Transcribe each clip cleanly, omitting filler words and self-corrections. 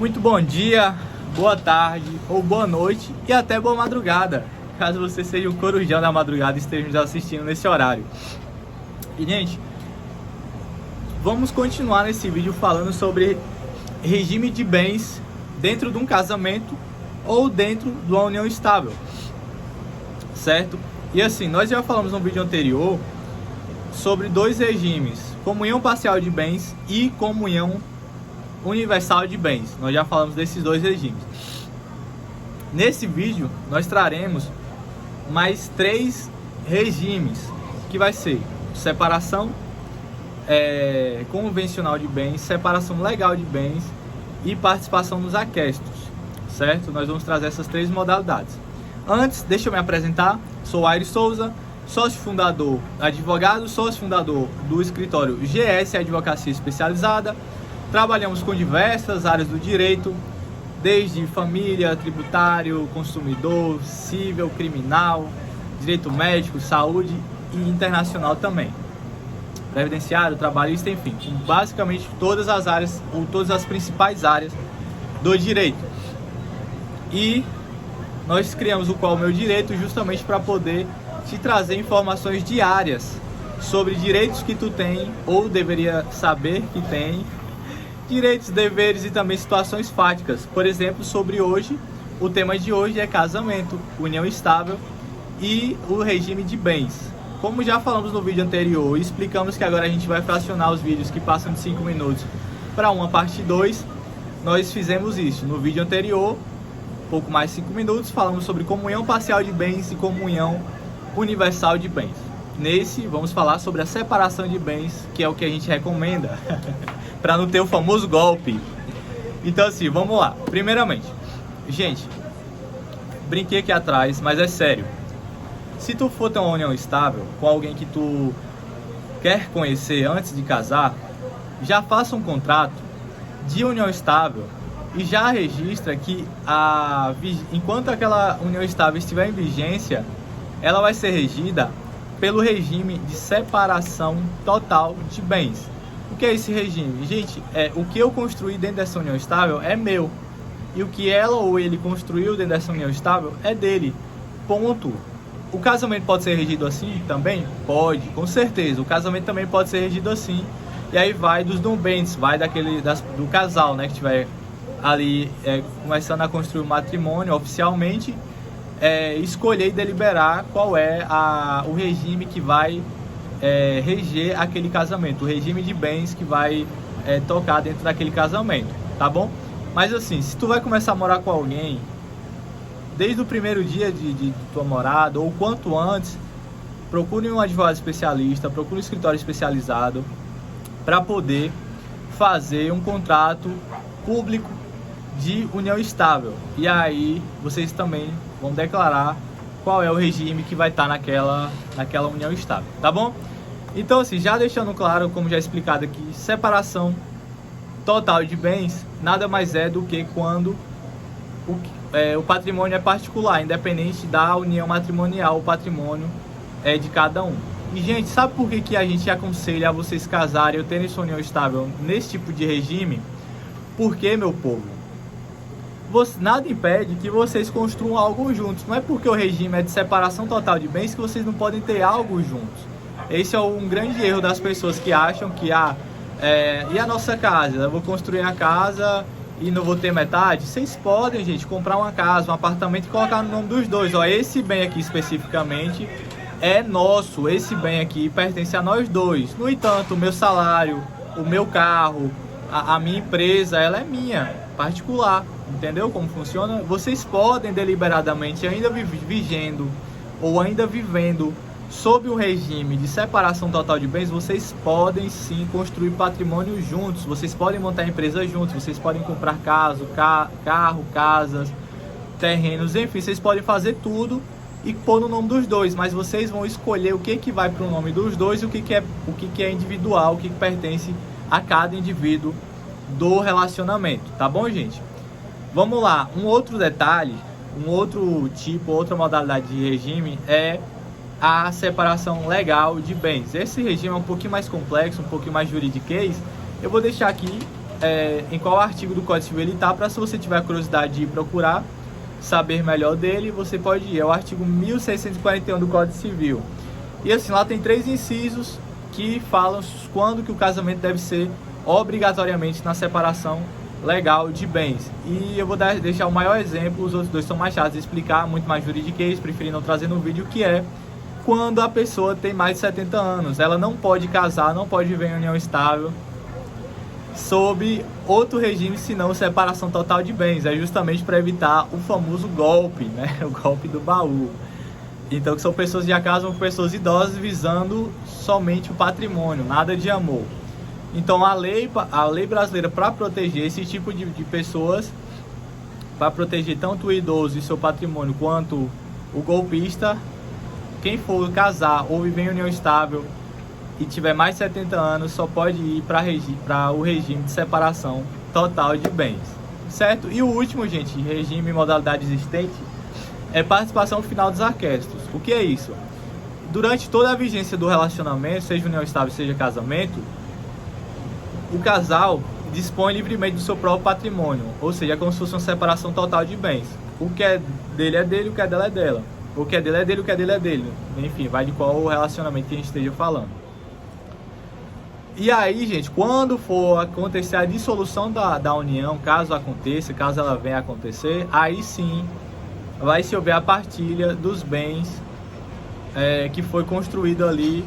Muito bom dia, boa tarde ou boa noite e até boa madrugada, caso você seja um corujão da madrugada e esteja nos assistindo nesse horário. E gente, vamos continuar nesse vídeo falando sobre regime de bens dentro de um casamento ou dentro de uma união estável, certo? E assim, nós já falamos no vídeo anterior sobre dois regimes: comunhão parcial de bens e comunhão universal de bens. Nós já falamos desses dois regimes. Nesse vídeo nós traremos mais três regimes, que vai ser separação convencional de bens, separação legal de bens e participação nos aquestos, certo? Nós vamos trazer essas três modalidades. Antes, deixa eu me apresentar. Sou Aires Souza, sócio fundador, advogado, sócio fundador do escritório GS Advocacia Especializada. Trabalhamos com diversas áreas do direito, desde família, tributário, consumidor, civil, criminal, direito médico, saúde e internacional também, previdenciário, trabalhista, enfim, basicamente todas as áreas ou todas as principais áreas do direito. E nós criamos o Qual o Meu Direito justamente para poder te trazer informações diárias sobre direitos que tu tem ou deveria saber que tem, direitos, deveres e também situações fáticas. Por exemplo, sobre hoje, o tema de hoje é casamento, união estável e o regime de bens. Como já falamos no vídeo anterior e explicamos que agora a gente vai fracionar os vídeos que passam de 5 minutos para uma parte 2, nós fizemos isso. No vídeo anterior, pouco mais de 5 minutos, falamos sobre comunhão parcial de bens e comunhão universal de bens. Nesse, vamos falar sobre a separação de bens, que é o que a gente recomenda, para não ter o famoso golpe. Então assim, vamos lá. Primeiramente, gente, brinquei aqui atrás, mas é sério. Se tu for ter uma união estável com alguém que tu quer conhecer antes de casar, já faça um contrato de união estável e já registra que enquanto aquela união estável estiver em vigência, ela vai ser regida pelo regime de separação total de bens. O que é esse regime? Gente, o que eu construí dentro dessa união estável é meu. E o que ela ou ele construiu dentro dessa união estável é dele. Ponto. O casamento pode ser regido assim também? Pode, com certeza. O casamento também pode ser regido assim. E aí vai dos nubenses, vai do casal, né, que estiver ali começando a construir o matrimônio oficialmente, escolher e deliberar qual é o regime que vai reger aquele casamento, o regime de bens que vai tocar dentro daquele casamento, tá bom? Mas assim, se tu vai começar a morar com alguém, desde o primeiro dia de tua morada, ou quanto antes, procure um advogado especialista, procure um escritório especializado, para poder fazer um contrato público de união estável. E aí, vocês também vão declarar qual é o regime que vai estar naquela união estável, tá bom? Então assim, já deixando claro, como já explicado aqui, separação total de bens nada mais é do que quando o patrimônio é particular, independente da união matrimonial, o patrimônio é de cada um. E gente, sabe por que a gente aconselha a vocês casarem ou terem sua união estável nesse tipo de regime? Porque, meu povo, nada impede que vocês construam algo juntos. Não é porque o regime é de separação total de bens que vocês não podem ter algo juntos. Esse é um grande erro das pessoas que acham que e a nossa casa? Eu vou construir a casa e não vou ter metade? Vocês podem, gente, comprar uma casa, um apartamento e colocar no nome dos dois. Ó, esse bem aqui especificamente é nosso, esse bem aqui pertence a nós dois. No entanto, o meu salário, o meu carro, a minha empresa, ela é minha, particular. Entendeu como funciona? Vocês podem deliberadamente, ainda vivendo ou ainda vivendo sob o regime de separação total de bens, vocês podem sim construir patrimônio juntos, vocês podem montar empresa juntos, vocês podem comprar carro, casas, terrenos, enfim, vocês podem fazer tudo e pôr no nome dos dois, mas vocês vão escolher o que vai para o nome dos dois e o que é individual, o que pertence a cada indivíduo do relacionamento, tá bom, gente? Vamos lá, um outro detalhe, um outro tipo, outra modalidade de regime é a separação legal de bens. Esse regime é um pouquinho mais complexo, um pouquinho mais juridiquês. Eu vou deixar aqui em qual artigo do Código Civil ele está, para se você tiver curiosidade de ir procurar, saber melhor dele, você pode ir. É o artigo 1641 do Código Civil. E assim, lá tem 3 incisos que falam quando que o casamento deve ser obrigatoriamente na separação legal de bens. E eu vou deixar o maior exemplo, os outros 2 são mais chatos de explicar, muito mais juridiquês, preferi não trazer no vídeo, que é quando a pessoa tem mais de 70 anos. Ela não pode casar, não pode viver em união estável sob outro regime, senão separação total de bens. É justamente para evitar o famoso golpe, né? O golpe do baú. Então, que são pessoas que já casam com pessoas idosas visando somente o patrimônio, nada de amor. Então, a lei brasileira, para proteger esse tipo de pessoas, para proteger tanto o idoso e seu patrimônio, quanto o golpista, quem for casar ou viver em união estável e tiver mais de 70 anos, só pode ir para o regime de separação total de bens, certo? E o último, gente, regime e modalidade existente, é participação final dos aquestos. O que é isso? Durante toda a vigência do relacionamento, seja união estável, seja casamento, o casal dispõe livremente do seu próprio patrimônio, ou seja, é como se fosse uma separação total de bens. O que é dele é dele, o que é dela é dela. O que é dele é dele, o que é dele é dele. Enfim, vai de qual relacionamento que a gente esteja falando. E aí, gente, quando for acontecer a dissolução da união, caso aconteça, caso ela venha a acontecer, aí sim vai se houver a partilha dos bens que foi construído ali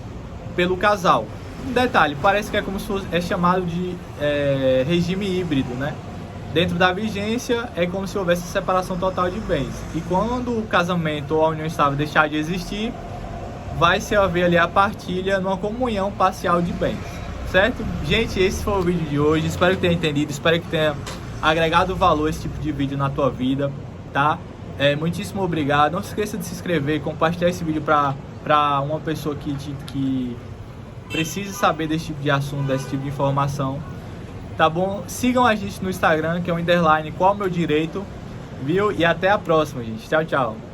pelo casal. Um detalhe, parece que é como se fosse, é chamado de regime híbrido, né? Dentro da vigência é como se houvesse separação total de bens. E quando o casamento ou a união estável deixar de existir, vai se haver ali a partilha numa comunhão parcial de bens. Certo? Gente, esse foi o vídeo de hoje. Espero que tenha entendido, espero que tenha agregado valor esse tipo de vídeo na tua vida, tá? Muitíssimo obrigado. Não se esqueça de se inscrever, compartilhar esse vídeo para uma pessoa que precise saber desse tipo de assunto, desse tipo de informação, tá bom? Sigam a gente no Instagram, que é o _qual meu direito, viu? E até a próxima, gente. Tchau, tchau.